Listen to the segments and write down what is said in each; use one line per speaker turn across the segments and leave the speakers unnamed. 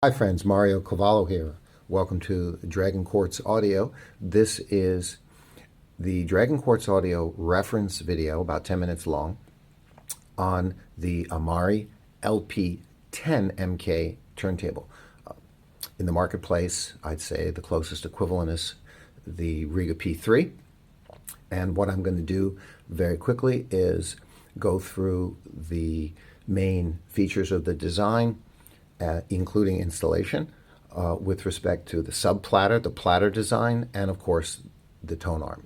Hi friends, Mario Cavallo here. Welcome to Dragon Quartz Audio. This is the Dragon Quartz Audio reference video, about 10 minutes long, on the Amari LP10MK turntable. In the marketplace, I'd say the closest equivalent is the Rega P3. And what I'm going to do very quickly is go through the main features of the design, including installation, with respect to the sub-platter, the platter design, and of course the tone arm.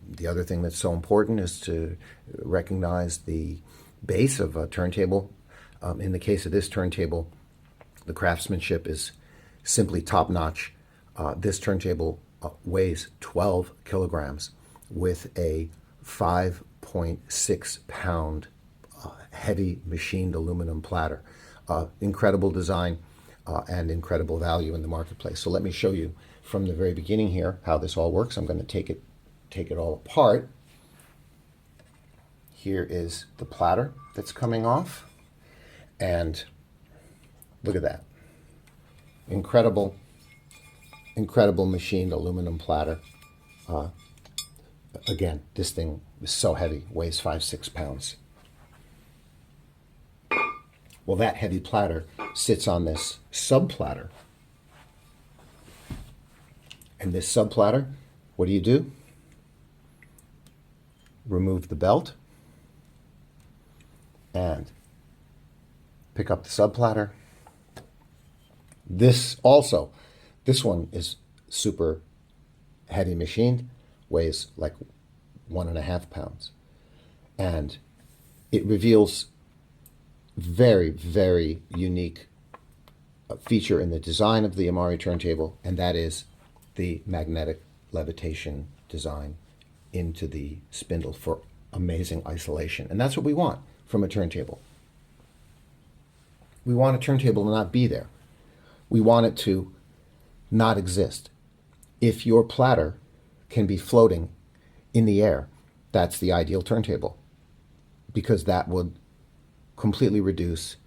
The other thing that's so important is to recognize the base of a turntable. In the case of this turntable, the craftsmanship is simply top-notch. This turntable weighs 12 kilograms with a 5.6 pound heavy machined aluminum platter. Incredible design and incredible value in the marketplace. So let me show you from the very beginning here how this all works. I'm going to take it all apart. Here is the platter that's coming off, and look at that. Incredible machined aluminum platter. Again, this thing is so heavy, weighs 5-6 pounds. Well, that heavy platter sits on this sub-platter. And this sub-platter, what do? Remove the belt and pick up the sub-platter. This one is super heavy machined, weighs like 1.5 pounds. And it reveals very, very unique feature in the design of the Amari turntable, and that is the magnetic levitation design into the spindle for amazing isolation. And that's what we want from a turntable. We want a turntable to not be there. We want it to not exist. If your platter can be floating in the air, that's the ideal turntable, because that would completely reduce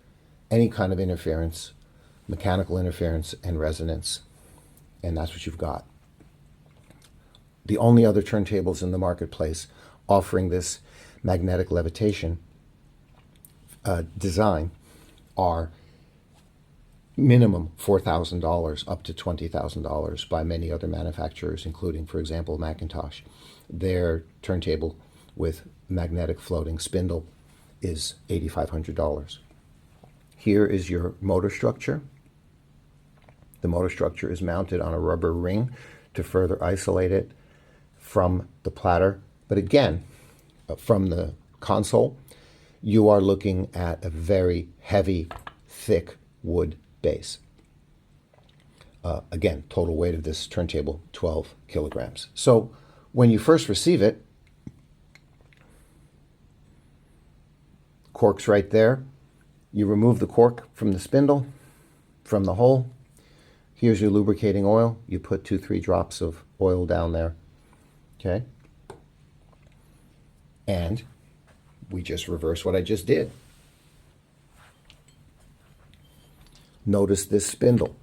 any kind of interference, mechanical interference and resonance, and that's what you've got. The only other turntables in the marketplace offering this magnetic levitation design are minimum $4,000 up to $20,000 by many other manufacturers, including, for example, Macintosh. Their turntable with magnetic floating spindle is $8,500. Here is your motor structure. The motor structure is mounted on a rubber ring to further isolate it from the platter. But again, from the console, you are looking at a very heavy, thick wood base. Again, total weight of this turntable, 12 kilograms. So when you first receive it, cork's right there. You remove the cork from the spindle, from the hole. Here's your lubricating oil. You put 2-3 drops of oil down there. Okay? And we just reverse what I just did. Notice this spindle.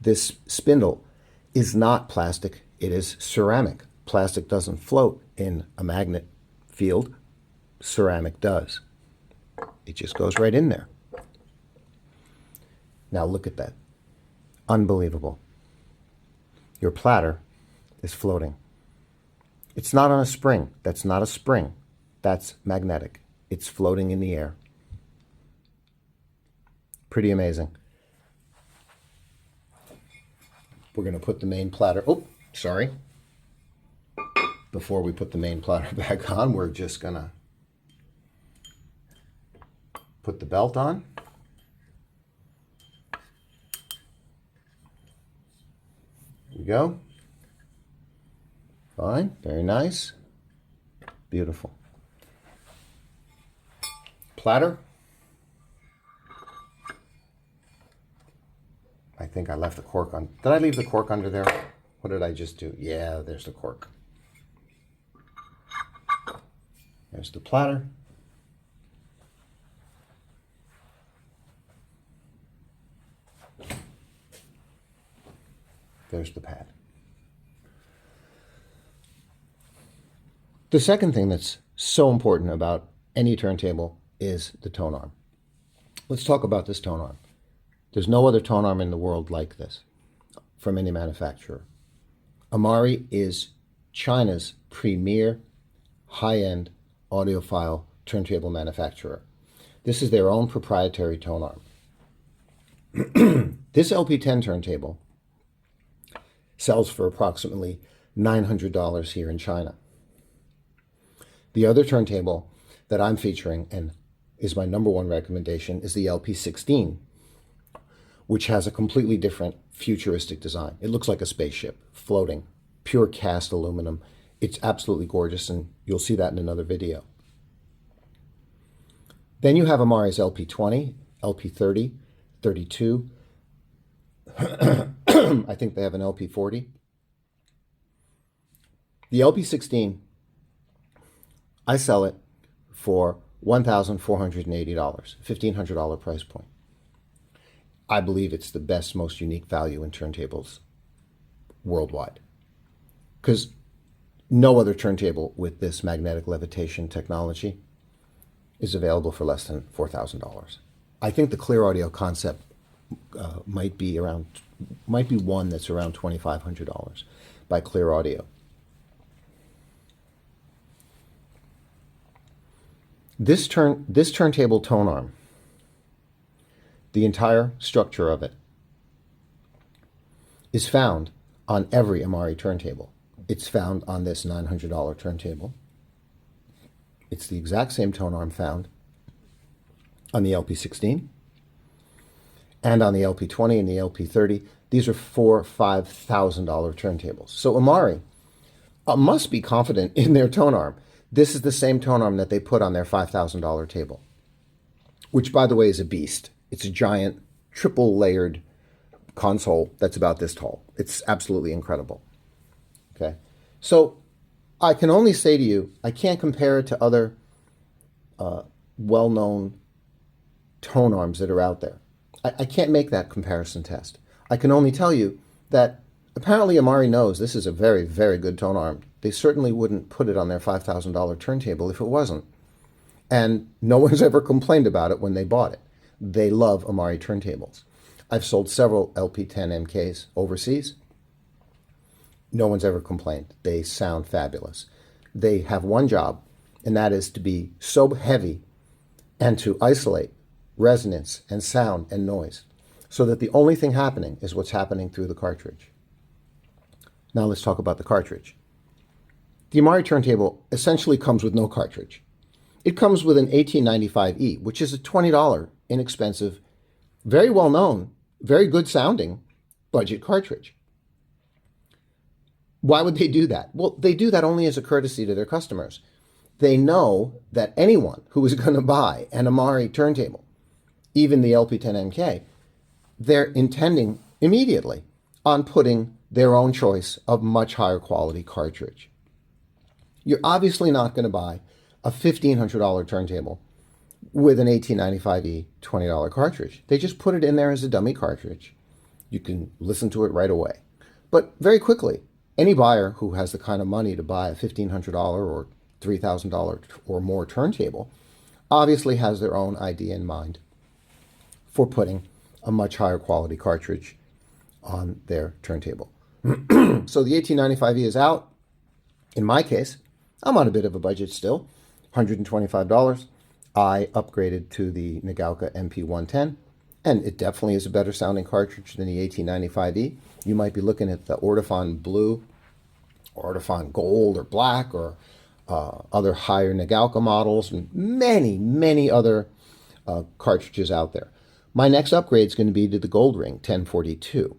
This spindle is not plastic, it is ceramic. Plastic doesn't float in a magnet field. Ceramic does. It just goes right in there. Now look at that. Unbelievable. Your platter is floating. It's not on a spring. That's not a spring. That's magnetic. It's floating in the air. Pretty amazing. We're going to put the main platter, before we put the main platter back on, we're just going to put the belt on. There we go. Fine, very nice. Beautiful. Platter. I think I left the cork on. Did I leave the cork under there? What did I just do? Yeah, there's the cork. There's the platter. There's the pad. The second thing that's so important about any turntable is the tone arm. Let's talk about this tone arm. There's no other tone arm in the world like this from any manufacturer. Amari is China's premier high-end audiophile turntable manufacturer. This is their own proprietary tone arm. This LP10 turntable sells for approximately $900 here in China. The other turntable that I'm featuring and is my number one recommendation is the LP16, which has a completely different futuristic design. It looks like a spaceship floating, pure cast aluminum. It's absolutely gorgeous, and you'll see that in another video. Then you have Amari's LP20, LP30, 32. I think they have an LP40. The LP16, I sell it for $1,480, $1,500 price point. I believe it's the best, most unique value in turntables worldwide, because no other turntable with this magnetic levitation technology is available for less than $4,000. I think the Clear Audio concept might be one that's around $2,500 by Clear Audio. This turntable tone arm, the entire structure of it, is found on every Amari turntable. It's found on this $900 turntable. It's the exact same tone arm found on the LP16 and on the LP20 and the LP30. These are $4,000, $5,000 turntables. So Amari must be confident in their tone arm. This is the same tone arm that they put on their $5,000 table, which, by the way, is a beast. It's a giant, triple-layered console that's about this tall. It's absolutely incredible. Okay, so I can only say to you, I can't compare it to other well-known tone arms that are out there. I can't make that comparison test. I can only tell you that apparently Amari knows this is a very, very good tone arm. They certainly wouldn't put it on their $5,000 turntable if it wasn't. And no one's ever complained about it when they bought it. They love Amari turntables. I've sold several LP10MKs overseas. No one's ever complained. They sound fabulous. They have one job, and that is to be so heavy and to isolate resonance and sound and noise so that the only thing happening is what's happening through the cartridge. Now let's talk about the cartridge. The Amari turntable essentially comes with no cartridge. It comes with an 1895E, which is a $20 inexpensive, very well known, very good sounding budget cartridge. Why would they do that? Well, they do that only as a courtesy to their customers. They know that anyone who is going to buy an Amari turntable, even the LP10MK, they're intending immediately on putting their own choice of much higher quality cartridge. You're obviously not going to buy a $1,500 turntable with an 1895E $20 cartridge. They just put it in there as a dummy cartridge. You can listen to it right away. But very quickly, any buyer who has the kind of money to buy a $1,500 or $3,000 or more turntable obviously has their own idea in mind for putting a much higher quality cartridge on their turntable. So the 1895E is out. In my case, I'm on a bit of a budget still, $125. I upgraded to the Nagauka MP1010, and it definitely is a better sounding cartridge than the 1895E. You might be looking at the Ortofon Blue, or Ortofon Gold, or Black, or other higher Nagauka models, and many, many other cartridges out there. My next upgrade is going to be to the Gold Ring 1042,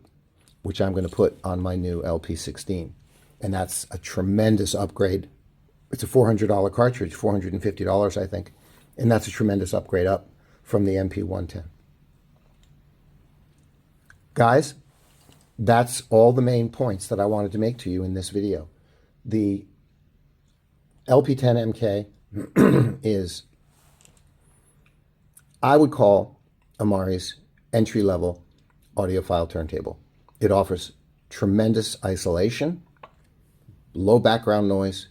which I'm going to put on my new LP16. And that's a tremendous upgrade. It's a $400 cartridge, $450, I think. And that's a tremendous upgrade up from the MP110. Guys, that's all the main points that I wanted to make to you in this video. The LP10MK is, I would call Amari's entry-level audiophile turntable. It offers tremendous isolation, low background noise,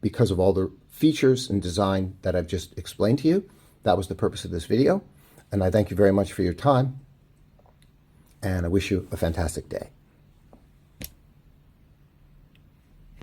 because of all the features and design that I've just explained to you. That was the purpose of this video, and I thank you very much for your time, and I wish you a fantastic day.